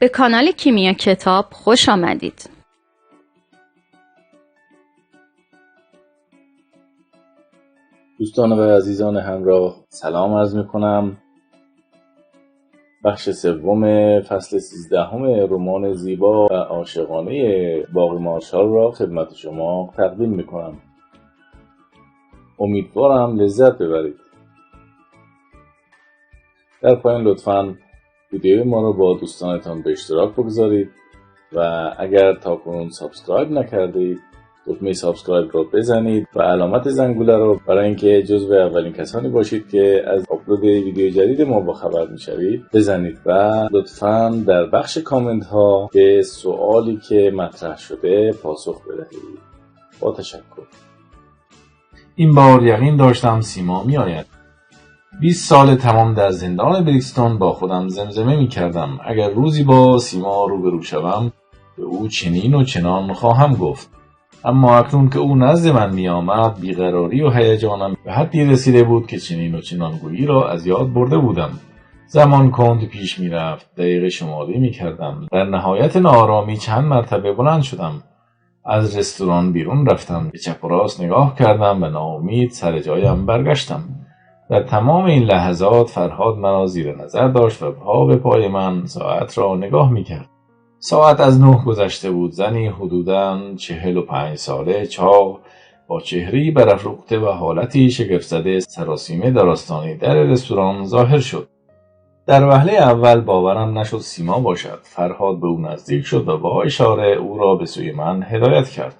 به کانال کیمیا کتاب خوش آمدید. دوستان و عزیزان همراه سلام عرض میکنم. بخش سوم فصل 13 رمان زیبا و عاشقانه باقی مارشال را خدمت شما تقدیم میکنم. امیدوارم لذت ببرید. در پایین لطفاً ویدیوی ما را با دوستانتان به اشتراک بگذارید و اگر تاکنون سابسکرایب نکردید دکمه سابسکرایب را بزنید و علامت زنگوله را برای اینکه جزو اولین کسانی باشید که از آپلود ویدیو جدید ما با خبر میشوید بزنید و لطفاً در بخش کامنت ها به سوالی که مطرح شده پاسخ بدهید. با تشکر. این بار یقین داشتم سیما می آید. 20 سال تمام در زندان بریکستون با خودم زمزمه می کردم اگر روزی با سیما روبرو شوم به او چنین و چنان خواهم گفت. اما اکنون که او نزد من می آمد بیقراری و هیجانم به حدی رسیده بود که چنین و چنان گویی را از یاد برده بودم. زمان کند پیش می رفت، دقیقه شماری می کردم. در نهایت ناآرامی چند مرتبه بلند شدم. از رستوران بیرون رفتم، به چپ و راست نگاه کردم و ناامید سر جایم برگشتم. در تمام این لحظات فرهاد مرا زیر نظر داشت و پا به پای من ساعت را نگاه می کرد. ساعت از 9 گذشته بود. زنی حدوداً 45 ساله، چاق، با چهره‌ای برافروخته و حالتی شگفت‌زده سراسیمه در آستانه در رستوران ظاهر شد. در وهله اول باورم نشد سیما باشد. فرهاد به او نزدیک شد و با اشاره او را به سوی من هدایت کرد.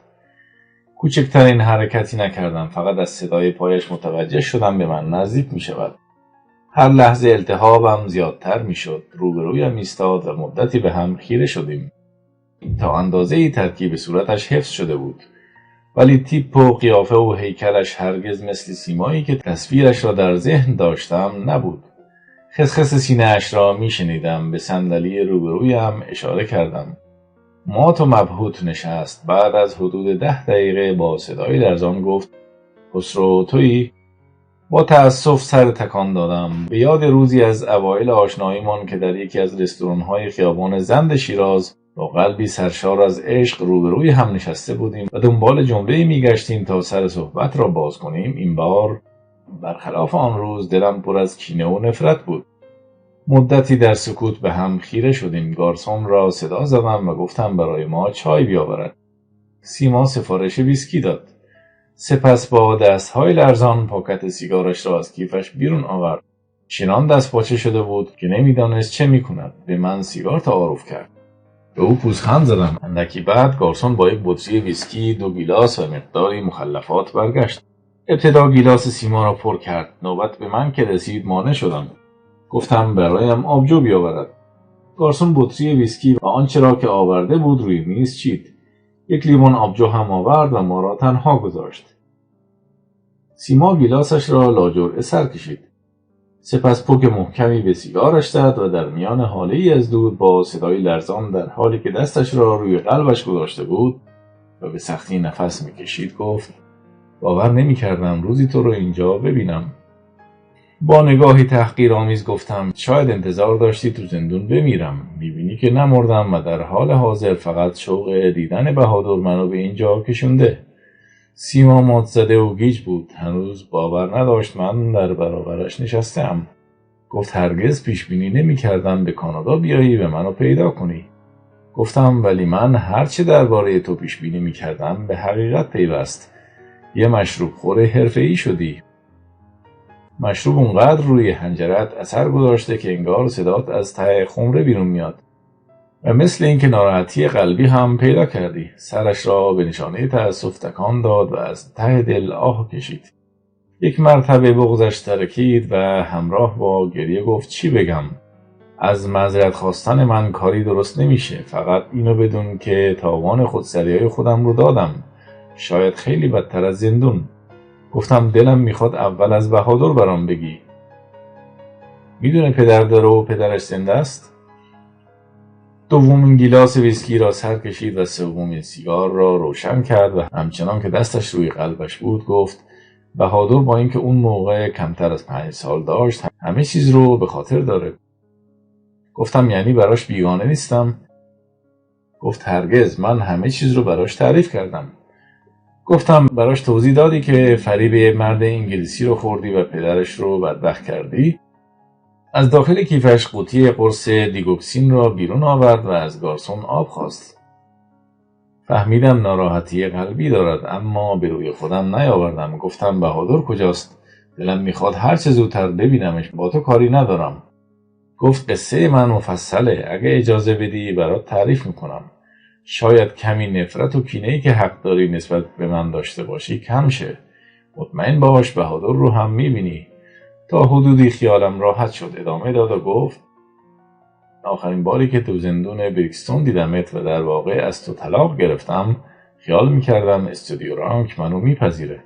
کوچکترین حرکتی نکردم، فقط از صدای پایش متوجه شدم به من نزدیک می شود. هر لحظه التهابم زیادتر می شد. روبرویم ایستاد و مدتی به هم خیره شدیم. تا اندازه‌ای ترکیب صورتش حفظ شده بود، ولی تیپ و قیافه و هیکلش هرگز مثل سیمایی که تصویرش را در ذهن داشتم نبود. خسخس سینه اش را می شنیدم. به صندلی روبرویم اشاره کردم. مات و مبهوت نشست. بعد از حدود 10 دقیقه با صدای لرزان گفت: خسرو تویی؟ با تأسف سر تکان دادم. به یاد روزی از اوایل آشناییمان که در یکی از رستوران‌های خیابان زند شیراز با قلبی سرشار از عشق روبروی هم نشسته بودیم و دنبال جمله‌ای می‌گشتیم تا سر صحبت را باز کنیم. این بار برخلاف آن روز دلم پر از کینه و نفرت بود. مدتی در سکوت به هم خیره شدیم. گارسون را صدا زدم و گفتم برای ما چای بیاورد. سیما سفارش ویسکی داد. سپس با دستهای لرزان پاکت سیگارش را از کیفش بیرون آورد. چنان دست پاچه شده بود که نمیدانست چه میکند. به من سیگار تعارف کرد. به او پوزخند زدم. اندکی بعد گارسون با یک بطری ویسکی، 2 گیلاس و مقداری مخلفات برگشت. ابتدا گیلاس سیما را پر کرد. نوبت به من که رسید مانع شدم. گفتم برایم آبجو بیاورد. گارسون بطری ویسکی و آنچه را که آورده بود روی میز چید. 1 لیوان آبجو هم آورد و ما را تنها گذاشت. سیما گیلاسش را لاجرعه سر کشید. سپس پک محکمی به سیگارش زد و در میان هاله‌ای از دود با صدای لرزان در حالی که دستش را روی قلبش گذاشته بود و به سختی نفس می‌کشید گفت: باور نمی‌کردم روزی تو رو اینجا ببینم. با نگاهی تحقیرآمیز گفتم: شاید انتظار داشتی تو زندون بمیرم. می‌بینی که نمردم و در حال حاضر فقط شوق دیدن بهادر منو به اینجا کشونده. سیما مات زده و گیج بود. هنوز باور نداشت من در برابرش نشستم. گفت: هرگز پیش بینی نمی‌کردم به کانادا بیایی و منو پیدا کنی. گفتم: ولی من هرچه درباره تو پیش بینی می‌کردم به حقیقت پیوست. یه مشروب خور حرفه‌ای شدی. مشروب اونقدر روی حنجرت اثر گذاشته که انگار صدات از ته خمره بیرون میاد و مثل اینکه ناراحتی قلبی هم پیدا کردی. سرش را به نشانه تأسف تکان داد و از ته دل آه کشید. 1 مرتبه بغضش ترکید و همراه با گریه گفت: چی بگم؟ از معذرت خواستن من کاری درست نمیشه. فقط اینو بدون که تاوان خودسریای خودم رو دادم. شاید خیلی بدتر از زندون. گفتم: دلم میخواد اول از بهادر برام بگی. میدونه پدر داره و پدرش زنده است؟ دومین گیلاس ویسکی را سر کشید و سومین سیگار را روشن کرد و همچنان که دستش روی قلبش بود گفت: بهادر با اینکه اون موقع کمتر از 5 سال داشت همه چیز رو به خاطر داره. گفتم یعنی براش بیگانه نیستم؟ گفت هرگز، من همه چیز رو براش تعریف کردم. گفتم براش توضیح دادی که فریب مرد انگلیسی رو خوردی و پدرش رو بدبخت کردی؟ از داخل کیفش قوطی قرص دیگوکسین را بیرون آورد و از گارسون آب خواست. فهمیدم ناراحتی قلبی دارد، اما به روی خودم نیاوردم. گفتم بهادر کجاست؟ دلم میخواد هر چه زودتر ببینمش، با تو کاری ندارم. گفت قصه من مفصله، اگه اجازه بدی برات تعریف میکنم. شاید کمی نفرت و کینه‌ای که حق داری نسبت به من داشته باشی کم شه. مطمئن باش بهادر رو هم میبینی. تا حدودی خیالم راحت شد. ادامه داد و گفت آخرین باری که تو زندون بریکستون دیدمت و در واقع از تو طلاق گرفتم، خیال میکردم استودیو رانک منو میپذیره.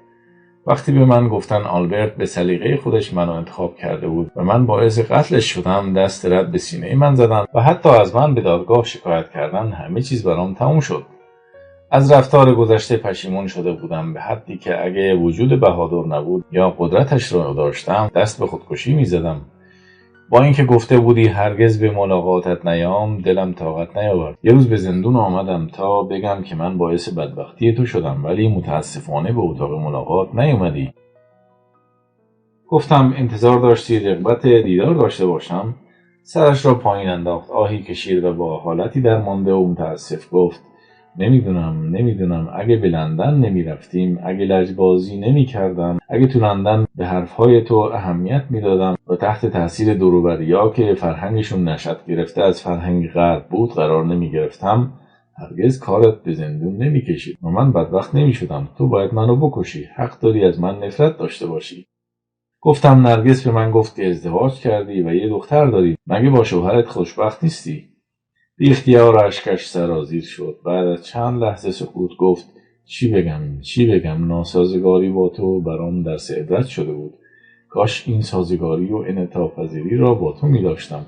وقتی به من گفتن آلبرت به سلیقه خودش منو انتخاب کرده بود و من باعث قتلش شدم، دست رد به سینه من زدن و حتی از من به دادگاه شکایت کردن، همه چیز برام تموم شد. از رفتار گذشته پشیمون شده بودم به حدی که اگه وجود بهادر نبود یا قدرتش رو داشتم دست به خودکشی میزدم. با اینکه گفته بودی هرگز به ملاقاتت نیام، دلم طاقت نیاورد. یه روز به زندون آمدم تا بگم که من باعث بدبختی تو شدم، ولی متاسفانه به اتاق ملاقات نیومدی. گفتم انتظار داشتی رغبت دیدار داشته باشم؟ سرش را پایین انداخت، آهی کشید و با حالتی درمانده و متاسف گفت نمیدونم اگه به لندن نمیرفتیم، اگه لجبازی نمیکردم، اگه تو لندن به حرفهای تو اهمیت میدادم و تحت تاثیر دوروبریا که فرهنگشون نشأت گرفته از فرهنگ غرب بود قرار نمیگرفتم، هرگز کارت به زندون نمیکشید و من بدبخت نمیشدم. تو باید منو بکشی، حق داری از من نفرت داشته باشی. گفتم نرگس به من گفت که ازدواج کردی و یه دختر داری، مگه با شوهرت خوشبخت نیستی؟ بی اختیار اشکش سرازیر شد. بعد از چند لحظه سکوت گفت چی بگم، ناسازگاری با تو برام درس عبرت شده بود. کاش این سازگاری و انعطاف پذیری را با تو می داشتم.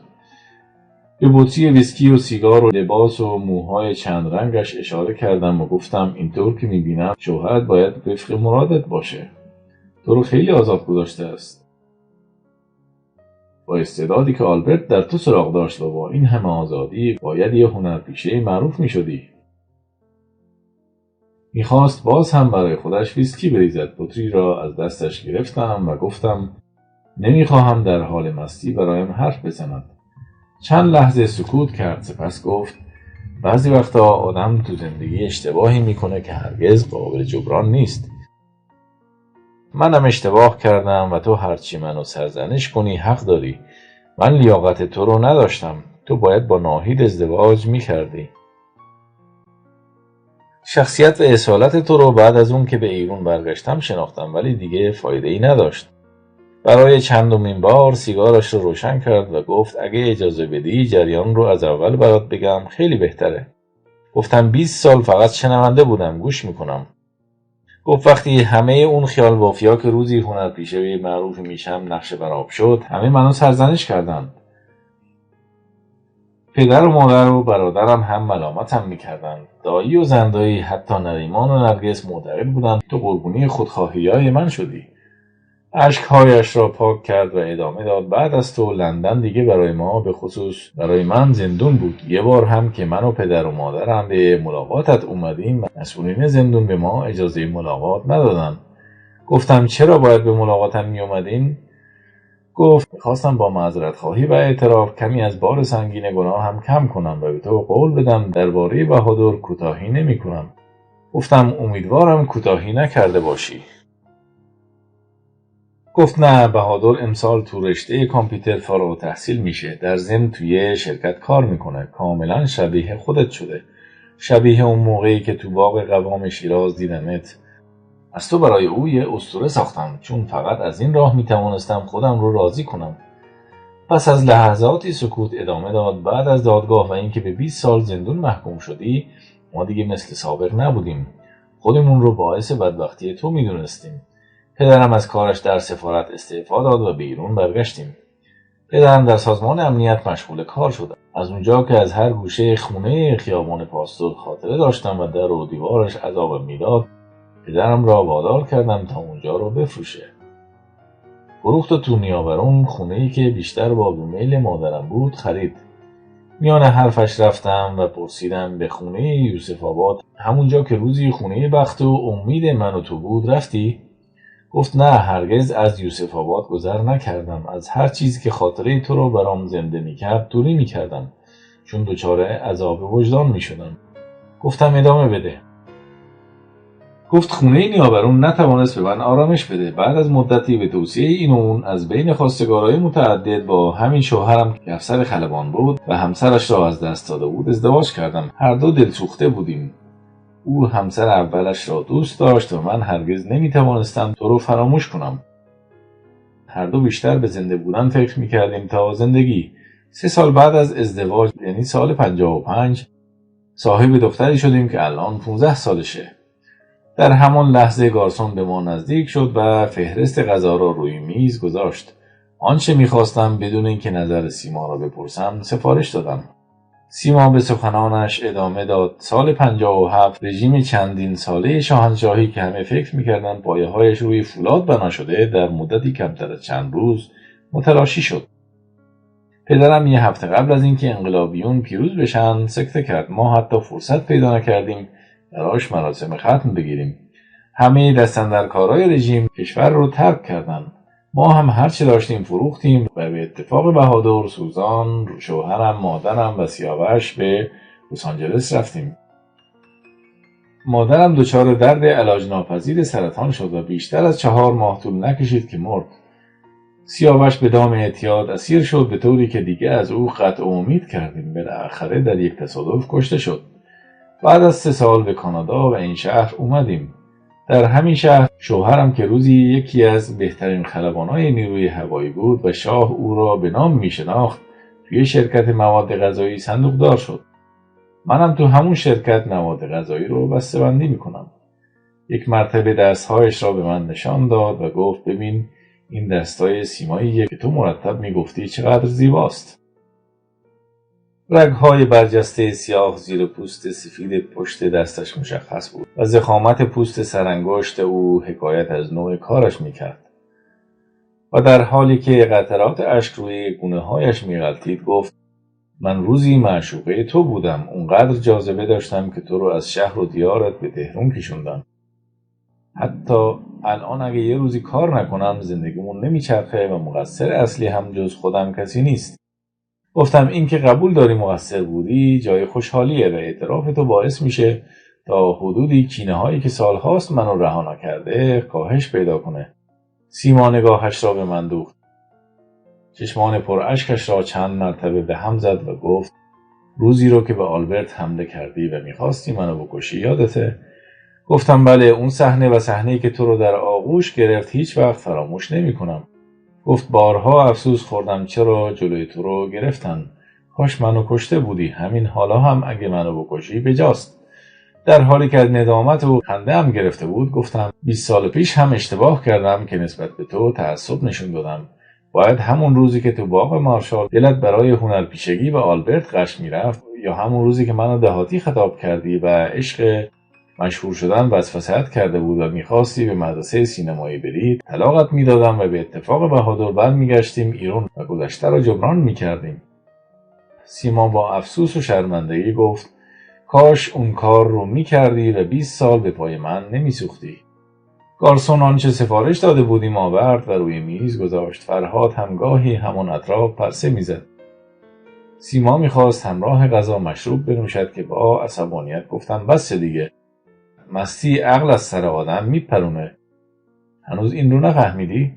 به بطری ویسکی و سیگار و لباس و موهای چند رنگش اشاره کردم و گفتم اینطور که می بینم شوهرت باید وفق مرادت باشه. تو رو خیلی آزاد گذاشته است. با استعدادی که آلبرت در تو سراغ داشت و با این همه آزادی باید یه هنرپیشه معروف می شدی. میخواست باز هم برای خودش ویسکی بریزد. بطری را از دستش گرفتم و گفتم نمیخواهم در حال مستی برایم حرف بزند. چند لحظه سکوت کرد، سپس گفت بعضی وقتا آدم تو زندگی اشتباهی میکنه که هرگز قابل جبران نیست. منم اشتباه کردم و تو هرچی منو سرزنش کنی حق داری. من لیاقت تو رو نداشتم. تو باید با ناهید ازدواج میکردی. شخصیت و اصالت تو رو بعد از اون که به ایران برگشتم شناختم، ولی دیگه فایده ای نداشت. برای چندمین بار سیگارش رو روشن کرد و گفت اگه اجازه بدی جریان رو از اول برات بگم خیلی بهتره. گفتم 20 سال فقط شنونده بودم، گوش میکنم. گفت وقتی همه اون خیال بافیا که روزی هنرپیشه معروف میشم نقش برآب شد، همه منو سرزنش کردن. پدر و مادر و برادرم هم ملامتم میکردن. دایی و زندایی، حتی نریمان و نرگس معتقد بودن تو قربونی خودخواهیای من شدی. اشکهایش را پاک کرد و ادامه داد بعد از تو لندن دیگه برای ما، به خصوص برای من، زندون بود. یه بار هم که من و پدر و مادرم به ملاقاتت اومدیم، مسئولین زندون به ما اجازه ملاقات ندادن. گفتم چرا باید به ملاقاتم می اومدین؟ گفت خواستم با معذرت خواهی و اعتراف کمی از بار سنگین گناه هم کم کنم و به تو قول بدم درباره بهادر کوتاهی نمی کنم. گفتم امیدوارم کوتاهی نکرده باشی. گفت نه، بهادر امسال تو رشته کامپیوتر فارغ التحصیل میشه. در ضمن توی شرکت کار میکنه. کاملا شبیه خودت شده. شبیه اون موقعی که تو باغ قوام شیراز دیدمت. از تو برای او یه اسطوره ساختم، چون فقط از این راه میتوانستم خودم رو راضی کنم. پس از لحظاتی سکوت ادامه داد بعد از دادگاه و اینکه به 20 سال زندون محکوم شدی، ما دیگه مثل سابق نبودیم. خودمون رو باعث بدبختی تو میدونستیم. پدرم از کارش در سفارت استعفا داد و به ایران برگشتیم. پدرم در سازمان امنیت مشغول کار شد. از اونجا که از هر گوشه خونه خیابان پاستور خاطره داشتم و در و دیوارش عذابم میداد، پدرم را وادار کردم تا اونجا رو بفروشه. فروخت و تو نیاورون خونه‌ای که بیشتر با میل مادرم بود خرید. میان حرفش رفتم و پرسیدم به خونه یوسف آباد، همونجا که روزی خونه بخت و امید من و تو بود، رفتی؟ گفت نه، هرگز از یوسف آباد گذر نکردم. از هر چیزی که خاطره تو رو برام زنده میکرد دوری میکردم، چون دچار عذاب وجدان میشدم. گفتم ادامه بده. گفت خونه نیاورون نتوانست به من آرامش بده. بعد از مدتی به توصیه این و اون از بین خواستگارای متعدد با همین شوهرم که افسر خلبان بود و همسرش را از دست داده بود ازدواج کردم. هر دو دلسوخته بودیم. او همسر اولش را دوست داشت و من هرگز نمیتوانستم تو رو فراموش کنم. هر دو بیشتر به زنده بودن فکر میکردیم تا زندگی. 3 سال بعد از ازدواج، یعنی سال 55، صاحب دختری شدیم که الان 15 سالشه. در همان لحظه گارسون به ما نزدیک شد و فهرست غذا را روی میز گذاشت. آنچه میخواستم بدون اینکه نظر سیما را بپرسم سفارش دادم. سیما به سخنانش ادامه داد. سال 57 رژیم چندین ساله شاهنشاهی که همه فکر میکردن پایه‌هایش روی فولاد بنا شده، در مدتی کمتر از چند روز متلاشی شد. پدرم 1 هفته قبل از اینکه انقلابیون پیروز بشن سکته کرد. ما حتی فرصت پیدا نکردیم براش مراسم ختم بگیریم. همه دستاندرکارای رژیم کشور رو ترک کردن. ما هم هر چه داشتیم فروختیم و به اتفاق بهادر، سوزان، شوهرم، مادرم و سیاوش به لس آنجلس رفتیم. مادرم دچار درد علاج ناپذیر سرطان شد و بیشتر از 4 ماه طول نکشید که مرد. سیاوش به دام اعتیاد اسیر شد، به طوری که دیگه از او قطع امید کردیم. بالاخره در یک تصادف کشته شد. بعد از 3 سال به کانادا و این شهر اومدیم. در همین شهر شوهرم که روزی یکی از بهترین خلبانای نیروی هوایی بود و شاه او را به نام می شناخت، توی شرکت مواد غذایی صندوقدار شد. منم تو همون شرکت مواد غذایی رو بسته‌بندی میکنم. یک مرتبه دستهایش را به من نشان داد و گفت ببین این دستای سیماییه که تو مرتب میگفتی چقدر زیباست. رگ‌های برجسته سیاه زیر پوست سفید پشت دستش مشخص بود و ضخامت پوست سرانگشت او حکایت از نوع کارش میکرد. و در حالی که قطرات اشک روی گونه‌هایش میغلطید گفت من روزی معشوقه تو بودم. اونقدر جاذبه داشتم که تو رو از شهر و دیارت به تهران کشوندم. حتی الان اگه یه روزی کار نکنم زندگیمون نمیچرخه و مقصر اصلی هم جز خودم کسی نیست. گفتم این که قبول داری مقصر بودی جای خوشحالیه و اعتراف تو باعث میشه تا حدودی کینه هایی که سالهاست منو رها نکرده کاهش پیدا کنه. سیما نگاهش را به من دوخت. چشمان پر اشکش را چند مرتبه به هم زد و گفت روزی رو که به آلبرت حمله کردی و میخواستی منو بکشی یادته؟ گفتم بله، اون صحنه و صحنه‌ای که تو رو در آغوش گرفت هیچ وقت فراموش نمی‌کنم. گفت بارها افسوس خوردم چرا جلوی تو رو گرفتن. کاش منو کشته بودی. همین حالا هم اگه منو بکشی بجاست. در حالی که ندامت و خنده هم گرفته بود گفتم 20 سال پیش هم اشتباه کردم که نسبت به تو تعصب نشون دادم. باید همون روزی که تو باغ مارشال دلت برای هنرپیشگی و آلبرت غش میرفت، یا همون روزی که منو دهاتی خطاب کردی و عشق مشهور شدن وسوسه‌ات کرده بود و میخواستی به مدرسه سینمایی بری، طلاقت میدادم و به اتفاق بهادر برمیگشتیم ایران و گذشته را جبران میکردیم. سیما با افسوس و شرمندگی گفت کاش اون کار رو میکردی و 20 سال به پای من نمیسوختی. گارسون آنچه سفارش داده بودیم آورد و روی میز گذاشت. فرهاد همگاهی همان اطراف پرسه میزد. سیما میخواست همراه غذا مشروب بنوشد که با عصبانیت گفتم بس دیگه. مستی عقل از سر آدم میپرونه. هنوز این رو نفهمیدی؟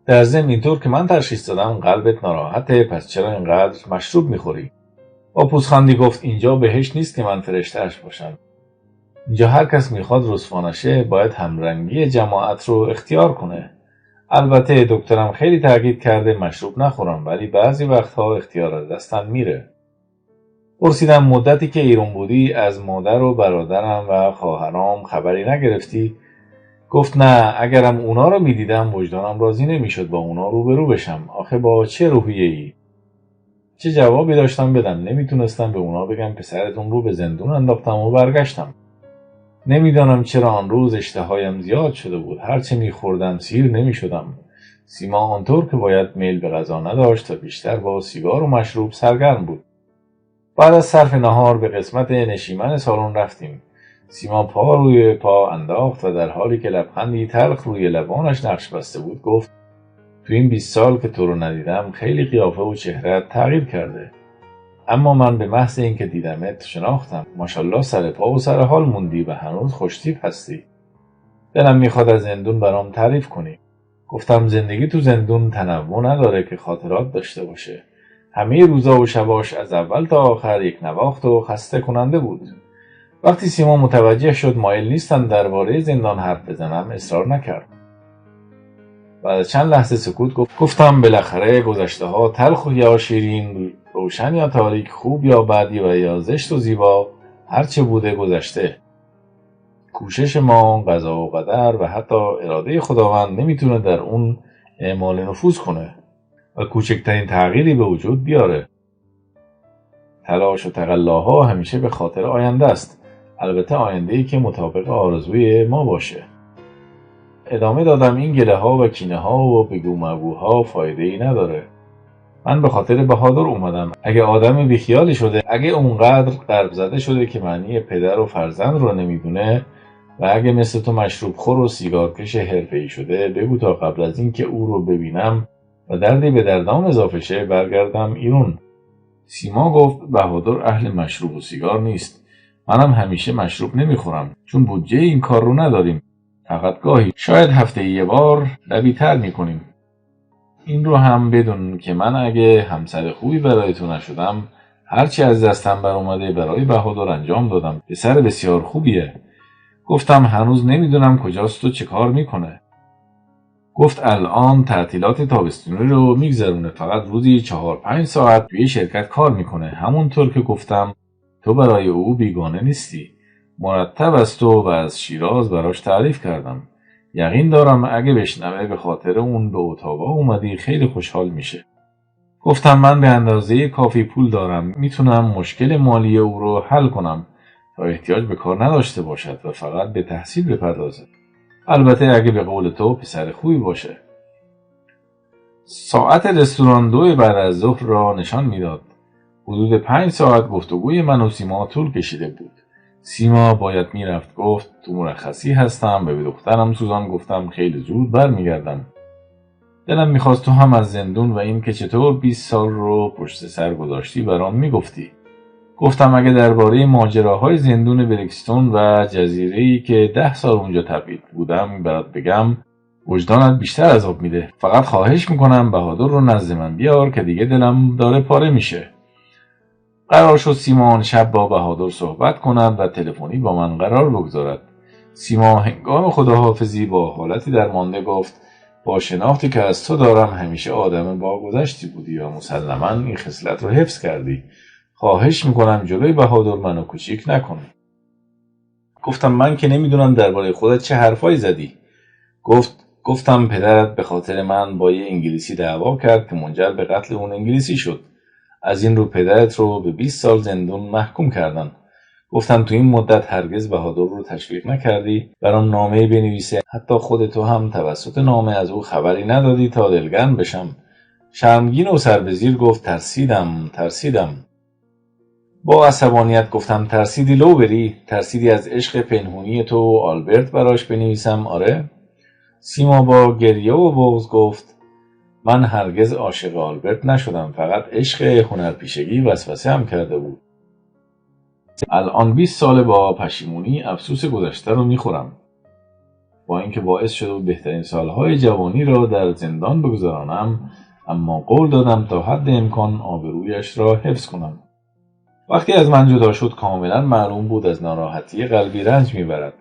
در ضمن اینطور که من تشخیص دادم قلبت ناراحته، پس چرا اینقدر مشروب میخوری؟ با پوزخندی گفت اینجا بهشت نیست که من فرشته‌اش باشم. اینجا هر کس میخواد رسوانشه باید همرنگی جماعت رو اختیار کنه. البته دکترم خیلی تاکید کرده مشروب نخورم، ولی بعضی وقتها اختیار از دستم میره. پرسیدم مدتی که ایران بودی از مادر و برادرم و خواهرام خبری نگرفتی؟ گفت نه، اگرم اونا رو میدیدم وجدانم راضی نمیشد با اونا روبرو بشم. آخه با چه روحیه‌ای؟ چه جوابی داشتم بدم؟ نمیتونستم به اونا بگم پسرتون رو به زندون انداختم و برگشتم. نمیدانم چرا آن روز اشتهایم زیاد شده بود. هرچه میخوردم سیر نمیشدم. سیما آنطور که باید میل به غذا نداشت و بیشتر با سیگار و مشروب سرگرم بود. بعد از صرف نهار به قسمت نشیمن سالن رفتیم. سیما پا روی پا انداخت و در حالی که لبخندی تلخ روی لبانش نقش بسته بود گفت: تو این 20 سال که تو رو ندیدم خیلی قیافه و چهره‌ات تغییر کرده. اما من به محض اینکه دیدمت شناختم. ماشاءالله سر پا و سر حال موندی و هنوز خوشتیپ هستی. دلم میخواد از زندون برام تعریف کنی. گفتم زندگی تو زندون تنوع نداره که خاطرات داشته باشه. همه روزا و شباش از اول تا آخر یک نواخت و خسته کننده بود. وقتی سیما متوجه شد مایل نیستم درباره زندان حرف بزنم اصرار نکرد. بعد چند لحظه سکوت گفتم بالاخره گذشته ها تلخ یا شیرین، روشن یا تاریک، خوب یا بد و یا زشت و زیبا، هرچه بوده گذشته. کوشش ما، قضا و قدر و حتی اراده خداوند نمیتونه در اون اعمال نفوذ کنه و کوچکترین تغییری به وجود بیاره. تلاش و تقلاها همیشه به خاطر آینده است، البته آینده‌ای که مطابق آرزوی ما باشه. ادامه دادم این گله ها و کینه ها و بگو مگوها فایده‌ای نداره. من به خاطر بهادر اومدم. اگه آدم بیخیالی شده، اگه اونقدر غرب زده شده که معنی پدر و فرزند رو نمیدونه و اگه مثل تو مشروب خور و سیگارکش حرفه‌ای شده، بگو تا قبل از این که او رو ببینم و دردی به دردام اضافه شه برگردم ایران. سیما گفت بهادر اهل مشروب و سیگار نیست. منم همیشه مشروب نمیخورم چون بودجه این کار رو نداریم. فقط گاهی، شاید هفته یه بار لبی تر میکنیم. این رو هم بدون که من اگه همسر خوبی برای تو نشدم، هرچی از دستم بر اومده برای بهادر انجام دادم. پسر بسیار خوبیه. گفتم هنوز نمیدونم کجاست و چه کار میکنه. گفت الان تعطیلات تابستونی رو میگذرونه، فقط روزی 4-5 ساعت توی شرکت کار میکنه. همونطور که گفتم تو برای او بیگانه نیستی. مرتب از تو و از شیراز براش تعریف کردم. یقین دارم اگه بشنوه به خاطر اون به اتاوا اومدی خیلی خوشحال میشه. گفتم من به اندازه کافی پول دارم، میتونم مشکل مالی او رو حل کنم تا احتیاج به کار نداشته باشد و فقط به تحصیل بپردازه. البته اگه به قول تو پسر خوبی باشه. ساعت رستوران 2 بعد از ظهر را نشان میداد. حدود 5 ساعت گفتگوی من و سیما طول کشیده بود. سیما باید میرفت. گفت تو مرخصی هستم. به دخترم سوزان گفتم خیلی زود برمیگردم. دلم میخواست تو هم از زندون و این که چطور 20 سال رو پشت سر گذاشتی برام میگفتی. گفتم اگه درباره ماجراهای زندون بریکستون و جزیره‌ای که 10 سال اونجا تبعید بودم برات بگم وجدانت بیشتر عذاب میده. فقط خواهش میکنم بهادر رو نزد من بیار که دیگه دلم داره پاره میشه. قرار شد سیما آن شب با بهادر صحبت کند و تلفنی با من قرار بگذارد. سیما هنگام خداحافظی با حالتی درمانده گفت با شناختی که از تو دارم همیشه آدم با گذشتی بودی و مسلماً این خصلت رو حفظ کردی. خواهش میکنم جلوی بهادر منو کوچیک نکن. گفتم من که نمیدونم درباره خودت چه حرفایی زدی. گفتم پدرت به خاطر من با یه انگلیسی دعوا کرد که منجر به قتل اون انگلیسی شد. از این رو پدرت رو به 20 سال زندون محکوم کردن. گفتم تو این مدت هرگز بهادر رو تشویق نکردی برام نامه‌ای بنویسه. حتی خودتو هم توسط نامه از او خبری ندادی تا دلگرم بشم. شرمگین و سر به زیر گفت ترسیدم. با عصبانیت گفتم ترسیدی لو بری؟ ترسیدی از عشق پنهونی تو و آلبرت براش بنویسم؟ آره؟ سیما با گریه و بغض گفت من هرگز عاشق آلبرت نشدم. فقط عشق هنرپیشگی وسوسه هم کرده بود. الان 20 ساله با پشیمونی افسوس گذشته رو میخورم. با اینکه باعث شده بود بهترین سالهای جوانی را در زندان بگذرانم، اما قول دادم تا حد امکان آبرویش را حفظ کنم. وقتی از من جدا شد کاملا معلوم بود از ناراحتی قلبی رنج میبرد.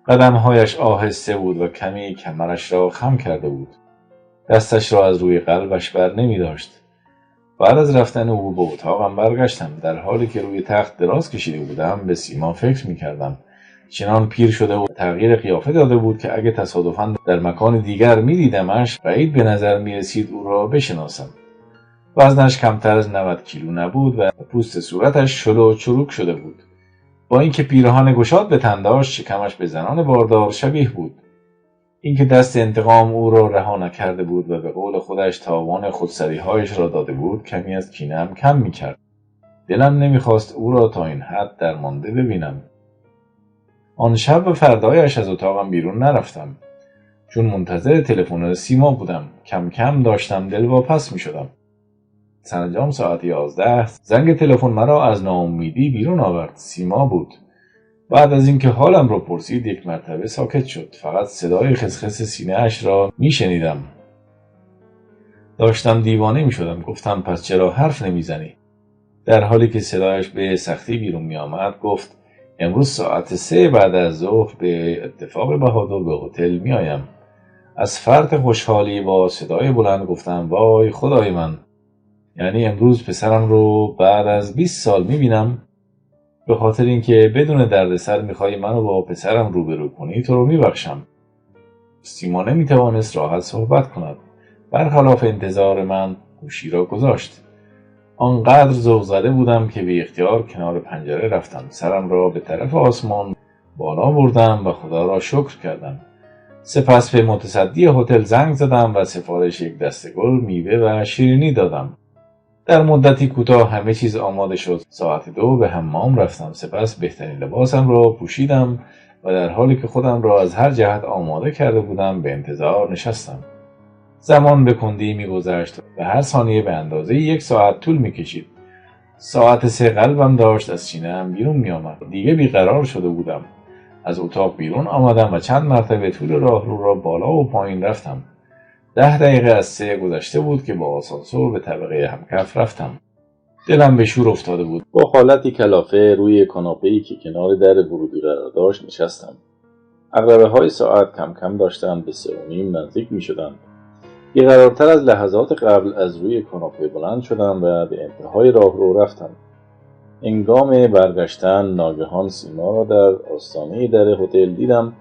قدمهایش آهسته بود و کمی کمرش را خم کرده بود. دستش را از روی قلبش بر نمی داشت. بعد از رفتن او به اتاقم برگشتم. در حالی که روی تخت دراز کشیده بودم به سیما فکر می کردم. چنان پیر شده و تغییر قیافه داده بود که اگه تصادفاً در مکان دیگر می دیدمش بعید به نظر می رسید او را بشناسم. وزنش کمتر از 90 کیلو نبود و پوست صورتش شل و چروک شده بود. با اینکه پیراهن گشاد به تن داشت شکمش به زنان باردار شبیه بود. اینکه دست انتقام او را رها نکرده بود و به قول خودش تاوان خودسری‌هایش را داده بود کمی از کینه‌ام کم می‌کرد. دلم نمی‌خواست او را تا این حد درمانده ببینم. آن شب و فردایش از اتاقم بیرون نرفتم، چون منتظر تلفن سیما بودم. کم کم داشتم دلواپس می‌شدم. سرانجام ساعت 11 زنگ تلفن مرا از ناامیدی بیرون آورد. سیما بود. بعد از اینکه حالم را پرسید یک مرتبه ساکت شد. فقط صدای خسخس سینه اش را میشنیدم. داشتم دیوانه میشدم. گفتم پس چرا حرف نمیزنی؟ در حالی که صدایش به سختی بیرون می آمد گفت امروز ساعت 3 بعد از ظهر به اتفاق بهادر به هتل می آیم. از فرط خوشحالی با صدای بلند گفتم وای خدای من، یعنی امروز پسرم رو بعد از 20 سال می بینم؟ به خاطر اینکه بدون دردسر میخوای منو با پسرم روبرو کنی تو رو میبخشم. سیما نمیتوانست راحت صحبت کند. برخلاف انتظار من گوشی را گذاشت. آنقدر ذوق زده بودم که بی اختیار کنار پنجره رفتم. سرم را به طرف آسمان بالا بردم و خدا را شکر کردم. سپس به متصدی هتل زنگ زدم و سفارش یک دسته گل، میوه و شیرینی دادم. در مدتی کوتاه همه چیز آماده شد. ساعت 2 به حمام رفتم. سپس بهترین لباسم را پوشیدم و در حالی که خودم را از هر جهت آماده کرده بودم به انتظار نشستم. زمان به کندی می‌گذشت و هر ثانیه به اندازه 1 ساعت طول می‌کشید. ساعت 3 قلبم داشت از سینه‌ام بیرون می‌آمد. دیگه بیقرار شده بودم. از اتاق بیرون آمدم و چند مرتبه طول راهرو را بالا و پایین رفتم. 10 دقیقه از 3 گذشته بود که با آسانسور به طبقه همکف رفتم. دلم به شور افتاده بود. با حالتی کلافه روی کاناپه‌ای که کنار در ورودی قرار داشت نشستم. عقربه‌های ساعت کم کم داشتند به 3:30 نزدیک می‌شدند. بیقرارتر از لحظات قبل از روی کاناپه بلند شدم و به انتهای راهرو رفتم. هنگام برگشتن ناگهان سیما را در آستانه در هتل دیدم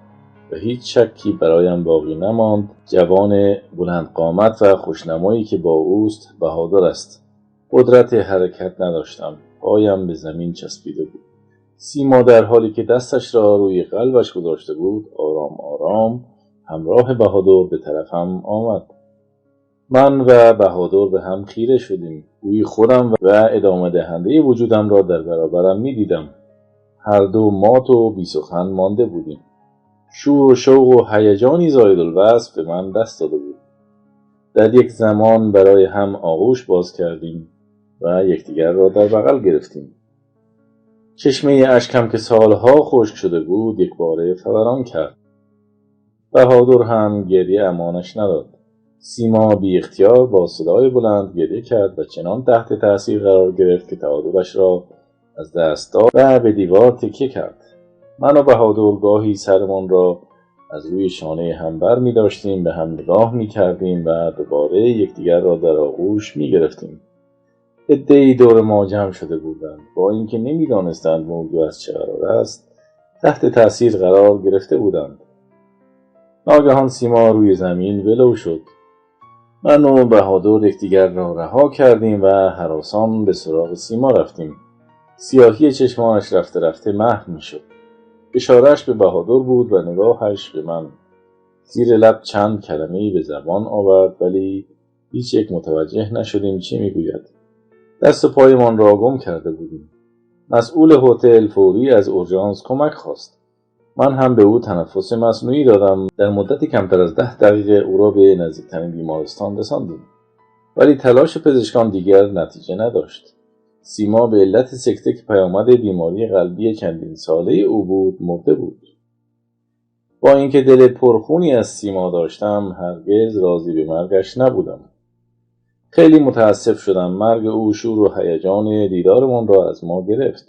و هیچ شکی برایم باقی نماند. جوان بلند قامت و خوشنمایی که با اوست بهادر است. قدرت حرکت نداشتم. پایم به زمین چسبیده بود. سیما در حالی که دستش را روی قلبش گذاشته بود آرام آرام همراه بهادر به طرفم آمد. من و بهادر به هم خیره شدیم. گویی خودم و ادامه دهنده وجودم را در برابرم می دیدم. هر دو مات و بی سخن مانده بودیم. شور و شوق و هیجانی زایدالوصف به من دست داده بود. در یک زمان برای هم آغوش باز کردیم و یکدیگر را در بغل گرفتیم. چشمه اشکم که سالها خشک شده بود یک باره فوران کرد. بهادر هم گریه امانش نداد. سیما بی اختیار با صدای بلند گریه کرد و چنان تحت تأثیر قرار گرفت که تعادلش را از دست داد و به دیوار تکیه کرد. من و بهادر گاهی سرمان را از روی شانه هم بر می داشتیم، به هم نگاه می کردیم و دوباره یکدیگر را در آغوش می گرفتیم. عده‌ای دور ما جمع شده بودند. با اینکه نمی دانستند موضوع از چه قرار است تحت تأثیر قرار گرفته بودند. ناگهان سیما روی زمین ولو شد. من و بهادر یکدیگر را رها کردیم و هراسان به سراغ سیما رفتیم. سیاهی چشمانش رفته رفته محو می شد. اشاره‌اش به بهادر بود و نگاهش به من. زیر لب چند کلمه‌ای به زبان آورد ولی هیچ یک متوجه نشدیم چه میگوید. دست و پایمان را گم کرده بودیم. مسئول هتل فوری از اورژانس کمک خواست. من هم به او تنفس مصنوعی دادم. در مدتی کمتر از 10 دقیقه او را به نزدیکترین بیمارستان رساندیم. ولی تلاش پزشکان دیگر نتیجه نداشت. سیما به علت سکته که پیامد بیماری قلبی چندین ساله او بود مرده بود. با اینکه دل پرخونی از سیما داشتم هرگز راضی به مرگش نبودم. خیلی متاسف شدم. مرگ او شور و هیجان دیدارمان را از ما گرفت.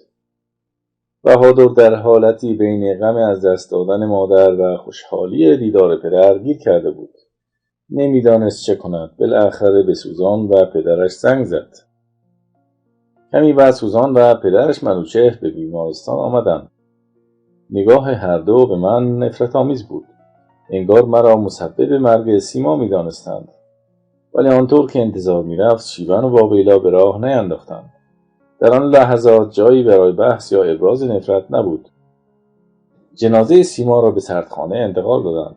بهادر در حالتی بین غم از دست دادن مادر و خوشحالی دیدار پدر گیر کرده بود. نمیدانست چه کند. بالاخره به سوزان و پدرش زنگ زد. کمی بعد سوزان و پدرش منوچهر به بیمارستان آمدند. نگاه هر دو به من نفرت آمیز بود. انگار مرا مسبب مرگ سیما می دانستند. ولی آنطور که انتظار می رفت شیون و بابیلا به راه نینداختند. در آن لحظات جایی برای بحث یا ابراز نفرت نبود. جنازه سیما را به سردخانه انتقال دادند.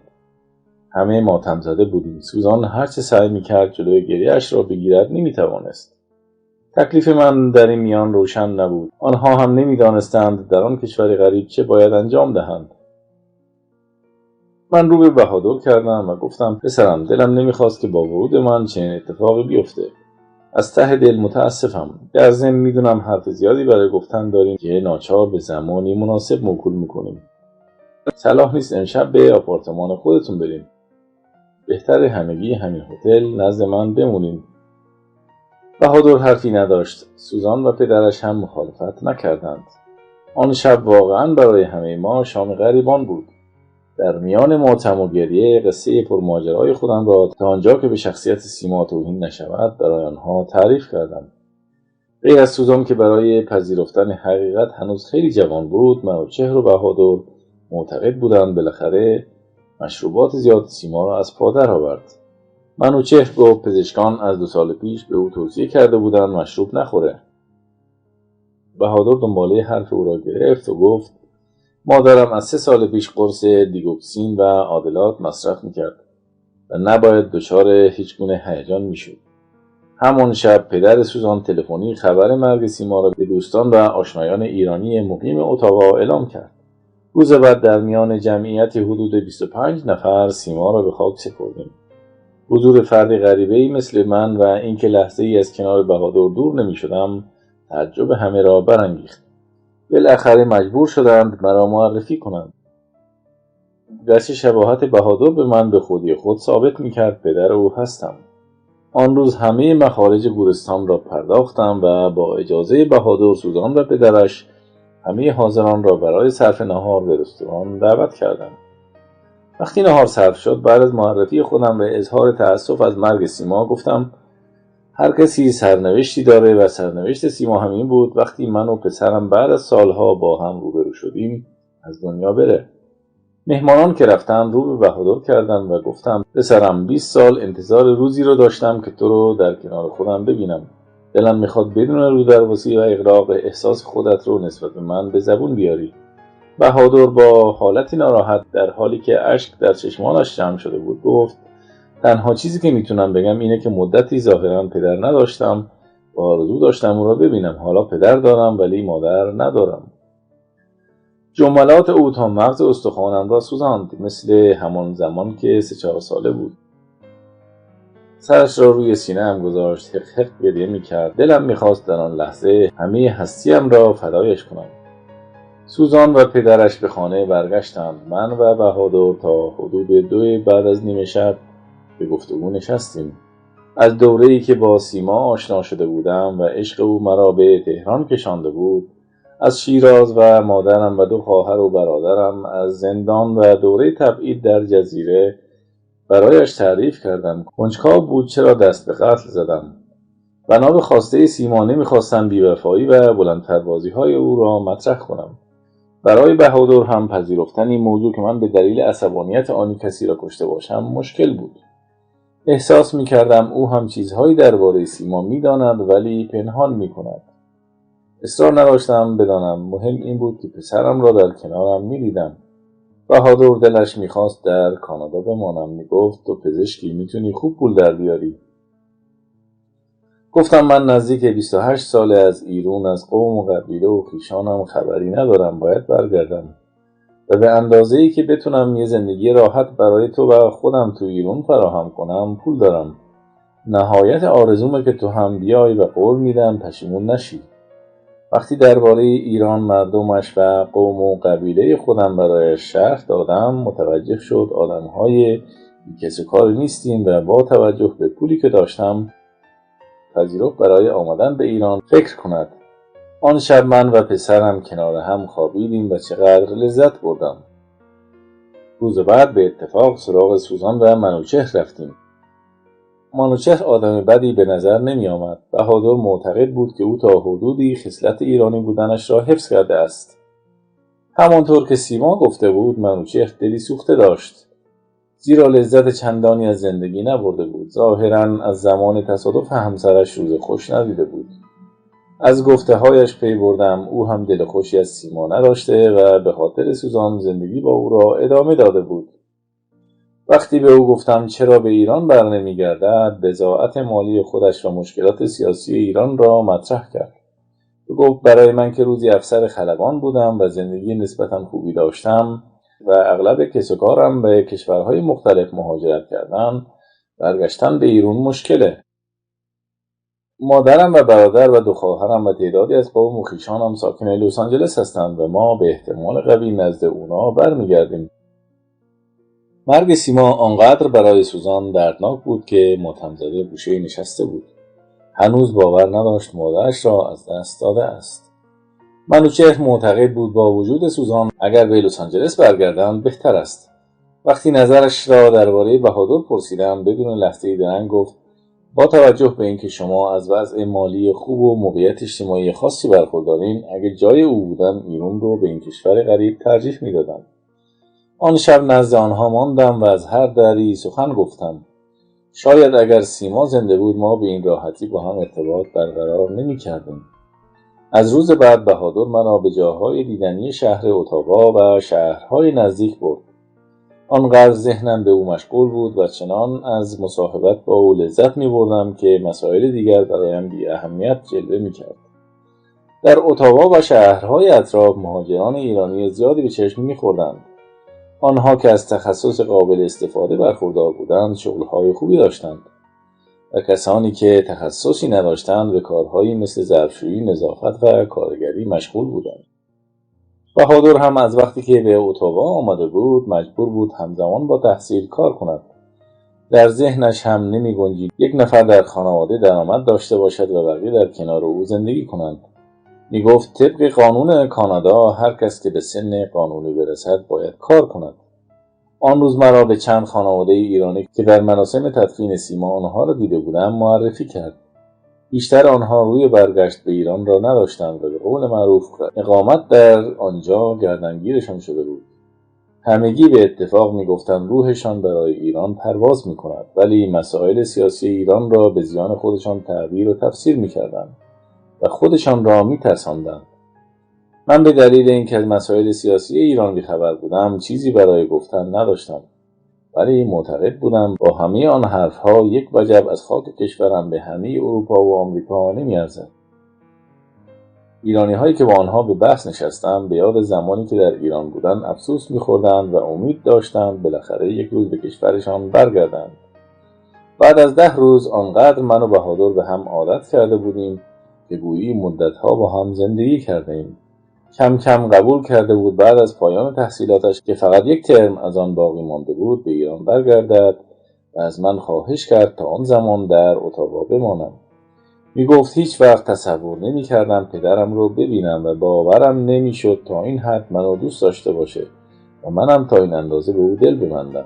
همه ماتم زده بودیم. سوزان هرچه سعی میکرد جلوی گریه‌اش را بگیرد نمیتوانست. تکلیف من در این میان روشن نبود. آنها هم نمیدانستند در آن کشور غریب چه باید انجام دهند. من رو به بهادر کردم و گفتم پسرم، دلم نمیخواست که با ورود من چنین اتفاقی بیفته. از ته دل متاسفم. در ضمن میدونم حرف زیادی برای گفتن داریم که ناچار به زمانی مناسب موکول میکنیم. صلاح نیست امشب به آپارتمان خودتون بریم. بهتر همگی همین هتل نزد من بمونیم. بهادر حرفی نداشت. سوزان و پدرش هم مخالفت نکردند. آن شب واقعا برای همه ما شام غریبان بود. در میان ماتم و گریه قصه پرماجرای خودم را تا آنجا که به شخصیت سیما توهین نشود برای آنها تعریف کردم. غیر از سوزان که برای پذیرفتن حقیقت هنوز خیلی جوان بود، منوچهر و بهادر معتقد بودند بالاخره مشروبات زیاد سیما را از پا درآورد. منوچهر گفت پزشکان از 2 سال پیش به او توصیه کرده بودند مشروب نخوره. بهادر دنباله حرف او را گرفت و گفت مادرم از 3 سال پیش قرص دیگوکسین و عادلات مصرف میکرد و نباید دچار هیچ گونه هیجان میشد. همان شب پدر سوزان تلفنی خبر مرگ سیما را به دوستان و آشنایان ایرانی مقیم اتاوا اعلام کرد. روز بعد در میان جمعیت حدود 25 نفر سیما را به خاک سپردیم. حضور فردی غریبه‌ای مثل من و اینکه لحظه‌ای از کنار بهادر دور نمی‌شدم تعجب همه را برانگیخت. بالاخره مجبور شدند مرا معرفی کنند. گرچه شباهت بهادر به من به خودی خود ثابت می‌کرد پدر او هستم. آن روز همه مخارج گورستان را پرداختم و با اجازه بهادر، سوزان و پدرش همه حاضران را برای صرف نهار به رستوران دعوت کردم. وقتی نهار صرف شد، بعد از معرفی خودم و اظهار تأسف از مرگ سیما گفتم هر کسی سرنوشتی داره و سرنوشت سیما همین بود وقتی من و پسرم بعد از سالها با هم روبرو شدیم از دنیا بره. مهمانان که رفتن رو به بهادر کردم و گفتم پسرم 20 سال انتظار روزی رو داشتم که تو رو در کنار خودم ببینم. دلم میخواد بدون رودرواسی و اغراق احساس خودت رو نسبت به من به زبون بیاری. بهادر با حالتی ناراحت در حالی که اشک در چشمانش جمع شده بود گفت تنها چیزی که میتونم بگم اینه که مدتی ظاهرا پدر نداشتم و آرزو داشتم او را ببینم. حالا پدر دارم ولی مادر ندارم. جملات او تا مغز استخوانم را سوزاند، مثل همان زمان که 3-4 ساله بود. سرش را روی سینه هم گذاشت، حق حق گریه میکرد. دلم میخواست در آن لحظه همه هستیم را فدایش کنم. سوزان و پدرش به خانه برگشتند. من و بهادر تا حدود 2 بعد از نیمه شب به گفتگو نشستیم. از دوره‌ای که با سیما آشنا شده بودم و عشق او مرا به تهران کشانده بود، از شیراز و مادرم و 2 خواهر و برادرم، از زندان و دوره تبعید در جزیره برایش تعریف کردم. کنجکاو بود چرا دست به قتل زدم. بنا به خواسته سیما نمیخواستم بی‌وفایی و بلندپروازی‌های او را مطرح کنم. برای بهادر هم پذیرفتن این موضوع که من به دلیل عصبانیت آنی کسی را کشته باشم مشکل بود. احساس می‌کردم او هم چیزهایی درباره سیما می‌داند ولی پنهان می‌کند. اصرار نداشتم بدانم. مهم این بود که پسرم را در کنارم می‌دیدم. بهادر دلش می‌خواست در کانادا بمانم. می‌گفت تو پزشکی، می‌تونی خوب پول در بیاری. گفتم من نزدیک 28 ساله از ایران، از قوم و قبیله و خویشانم خبری ندارم. باید برگردم و به اندازه‌ای که بتونم یه زندگی راحت برای تو و خودم تو ایران فراهم کنم پول دارم. نهایت آرزومه که تو هم بیای و قول میدم پشیمون نشی. وقتی درباره ایران، مردمش و قوم و قبیله خودم برایش شرح دادم متوجه شد آدم‌های کس و کار نیستیم و با توجه به پولی که داشتم پذیرفت برای آمدن به ایران فکر کند. آن شب من و پسرم کنار هم خوابیدیم و چقدر لذت بردم. روز بعد به اتفاق سراغ سوزان و منوچهر رفتیم. منوچهر آدم بدی به نظر نمی آمد. بهادر معتقد بود که او تا حدودی خصلت ایرانی بودنش را حفظ کرده است. همانطور که سیما گفته بود منوچهر دلی سوخته داشت، زیرا لذت چندانی از زندگی نبرده بود. ظاهراً از زمان تصادف همسرش روز خوش ندیده بود. از گفته‌هایش پی بردم او هم دل خوشی از سیما نداشته و به خاطر سوزان زندگی با او را ادامه داده بود. وقتی به او گفتم چرا به ایران برنمیگردد، بضاعت مالی خودش و مشکلات سیاسی ایران را مطرح کرد. او گفت برای من که روزی افسر خلبان بودم و زندگی نسبتا خوبی داشتم و اغلب کس و کارم به کشورهای مختلف مهاجرت کردن، برگشتن به ایران مشکله. مادرم و برادر و 2 خواهرم و تعدادی از قوم و خویشانم ساکن لس آنجلس هستند و ما به احتمال قوی نزد اونا برمیگردیم. مرگ سیما آنقدر برای سوزان دردناک بود که ماتم زده گوشه نشسته بود. هنوز باور نداشت مادرش را از دست داده است. منوچهر معتقد بود با وجود سوزان اگر به لس آنجلس برگردند بهتر است. وقتی نظرش را درباره بهادر پرسیدم، بدون لحظه‌ای درنگ گفت با توجه به اینکه شما از وضع مالی خوب و موقعیت اجتماعی خاصی برخوردارین، اگه جای او بودن ایران رو به این کشور غریب ترجیح میدادم. آن شب نزد آنها ماندم و از هر دری سخن گفتم. شاید اگر سیما زنده بود ما به این راحتی با هم ارتباط برقرار نمی‌کردیم. از روز بعد بهادر مرا به جاهای دیدنی شهر اتاوا و شهرهای نزدیک برد. آنقدر ذهنم به او مشغول بود و چنان از مصاحبت با او لذت می‌بردم که مسائل دیگر برایم بی اهمیت جلوه می‌کرد. در اتاوا و شهرهای اطراف مهاجران ایرانی زیادی به چشم می‌خوردند. آنها که از تخصص قابل استفاده برخوردار بودند شغل‌های خوبی داشتند و کسانی که تخصصی نداشتند به کارهایی مثل ظرفشویی، نظافت و کارگری مشغول بودند. بهادر هم از وقتی که به اتاوا آمده بود مجبور بود همزمان با تحصیل کار کند. در ذهنش هم نمی‌گنجید یک نفر در خانواده درآمد داشته باشد و بقیه در کنار او زندگی کنند. میگفت طبق قانون کانادا هر کس که به سن قانونی برسد باید کار کند. آن روز مرا به چند خانواده ایرانی که در مراسم تدفین سیما آنها را دیده بودم معرفی کرد. بیشتر آنها روی برگشت به ایران را نداشتند و به قول معروف اقامت در آنجا گردنگیرشان شده بود. همگی به اتفاق میگفتند روحشان برای ایران پرواز میکند، ولی مسائل سیاسی ایران را به زیان خودشان تعبیر و تفسیر میکردند و خودشان را میترساندند. من به دلیل اینکه از مسائل سیاسی ایران بیخبر بودم چیزی برای گفتن نداشتم، ولی معتقد بودم با همه آن حرفها یک وجب از خاک کشورم به همه اروپا و آمریکا نمیارزد. ایرانی هایی که با آنها به بحث نشستم به یاد زمانی که در ایران بودند افسوس می‌خوردند و امید داشتند بالاخره یک روز به کشورشان برگردند. بعد از 10 روز آنقدر من و بهادر به هم عادت کرده بودیم که گویی مدت‌ها با هم زندگی کردیم. کم کم قبول کرده بود بعد از پایان تحصیلاتش که فقط 1 ترم از آن باقی مانده بود به ایران برگردد و از من خواهش کرد تا آن زمان در اتاوا بمانم. میگفت هیچ وقت تصور نمی‌کردم پدرم رو ببینم و باورم نمی‌شد تا این حد منو دوست داشته باشه و منم تا این اندازه به او دل ببندم.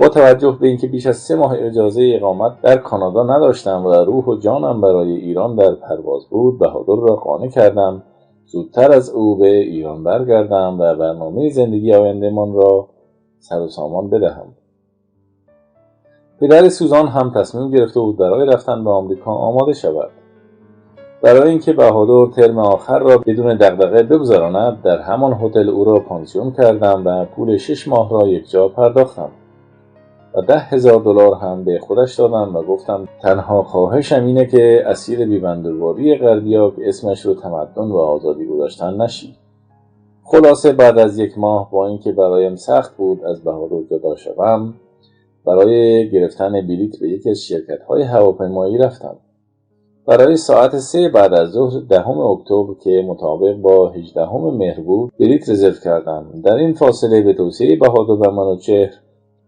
با توجه به اینکه بیش از 3 ماه اجازه اقامت در کانادا نداشتم و روح و جانم برای ایران در پرواز بود، بهادر را قانع کردم زودتر از او به ایران برگردم و برنامه زندگی آینده‌مان را سر و سامان بدهم. پدر سوزان هم تصمیم گرفته بود برای رفتن به آمریکا آماده شود. برای اینکه بهادر ترم آخر را بدون دغدغه بگذراند در همان هتل او را پانسیون کردم و پول 6 ماه را یکجا پرداختم و $10,000 هم به خودش دادم و گفتم تنها خواهشم اینه که اسیر بیبندوباری غربی‌ها که اسمش رو تمدن و آزادی گذاشتن نشی. خلاصه بعد از 1 ماه با اینکه برایم سخت بود از بهادر جدا شوم، برای گرفتن بلیط به یکی از شرکت‌های هواپیمایی رفتم. برای ساعت 3 بعد از ظهر 10 اکتبر که مطابق با 18 مهر بود بلیط رزرو کردم. در این فاصله به توصیه بهادر و منوچهر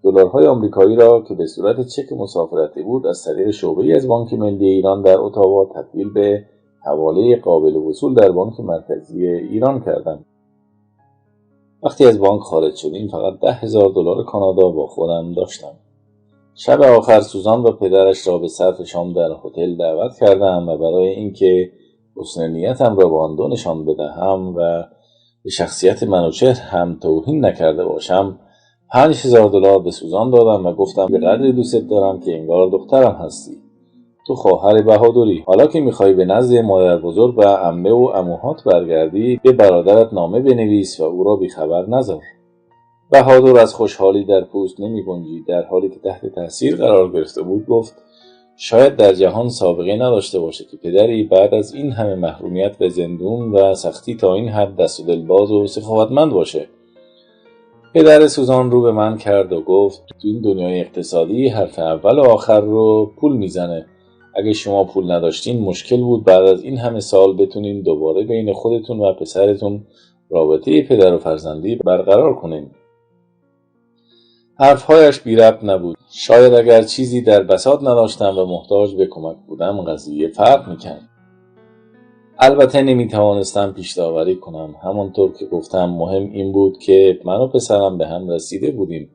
دلارهای آمریکایی را که به صورت چک مسافرتی بود از طریق شعبه‌ای از بانک ملی ایران در اتاوا تبدیل به حواله قابل وصول در بانک مرکزی ایران کردم. وقتی از بانک خارج شدیم فقط $10,000 کانادا با خودم داشتم. شب آخر سوزان و پدرش را به صرف شام در هتل دعوت کردم و برای اینکه حسن نیتم را به آن دو نشان بدهم و به شخصیت منوچهر هم توهین نکرده باشم $5,000 به سوزان دادم و گفتم به قدری دوست دارم که انگار دخترم هستی. تو خواهر بهادری، حالا که میخوای به نزد مادر بزرگ و عمه و عموهات برگردی به برادرت نامه بنویس و او را بیخبر نذار. بهادر از خوشحالی در پوست نمی‌گنجید. در حالی که تحت تاثیر قرار گرفته بود گفت شاید در جهان سابقه نداشته باشه که پدری بعد از این همه محرومیت و زندون و سختی تا این حد دست و دلباز و سخاوتمند باشه. پدر سوزان رو به من کرد و گفت تو این دنیای اقتصادی حرف اول و آخر رو پول میزنه. اگه شما پول نداشتین مشکل بود بعد از این همه سال بتونین دوباره بین خودتون و پسرتون رابطه پدر و فرزندی برقرار کنین. حرفهایش بی ربط نبود. شاید اگر چیزی در بساط نداشتم و محتاج به کمک بودم قضیه فرق میکرد. البته نمیتوانستم پیش داوری کنم. همانطور که گفتم مهم این بود که من و پسرم به هم رسیده بودیم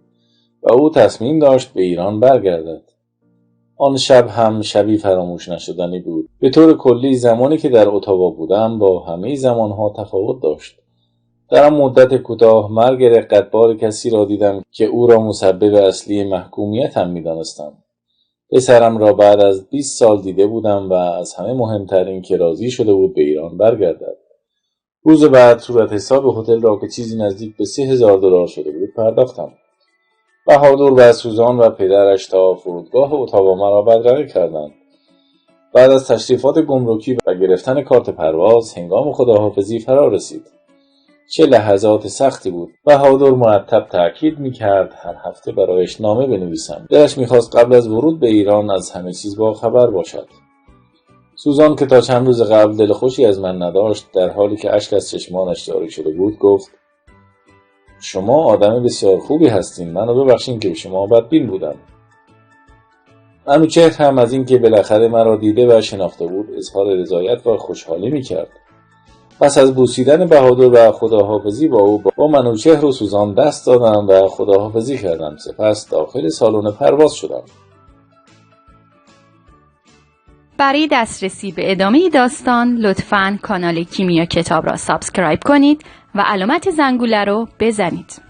و او تصمیم داشت به ایران برگردد. آن شب هم شبی فراموش نشدنی بود. به طور کلی زمانی که در اتاوا بودم با همه زمانها تفاوت داشت. در آن مدت کوتاه مرگ رقتبار کسی را دیدم که او را مسبب اصلی محکومیتم می‌دانستم. پسرم را بعد از 20 سال دیده بودم و از همه مهمتر این که راضی شده بود به ایران برگردد. روز بعد صورت حساب هتل را که چیزی نزدیک به $3000 شده بود پرداختم. بهادر و سوزان و پدرش تا فرودگاه اتاوا مرا بدرقه کردند. بعد از تشریفات گمرکی و گرفتن کارت پرواز هنگام خداحافظی فرا رسید. چه لحظات سختی بود. بهادر مرتب تأکید می‌کرد هر هفته برایش نامه بنویسم. دلش می‌خواست قبل از ورود به ایران از همه چیز با خبر باشد. سوزان که تا چند روز قبل دل خوشی از من نداشت در حالی که اشک از چشمانش جاری شده بود گفت شما آدم بسیار خوبی هستین. منو ببخشین که به شما بدبین بودم. منوچهر هم از این که بالاخره مرا دیده و شناخته بود اظهار رضایت و خوشحالی می‌کرد. پس از بوسیدن بهادر و خداحافظی با او با منوچهر و سوزان دست دادم و خداحافظی کردم. سپس داخل سالن پرواز شدم. برای دسترسی به ادامه داستان لطفاً کانال کیمیا کتاب را سابسکرایب کنید و علامت زنگوله رو بزنید.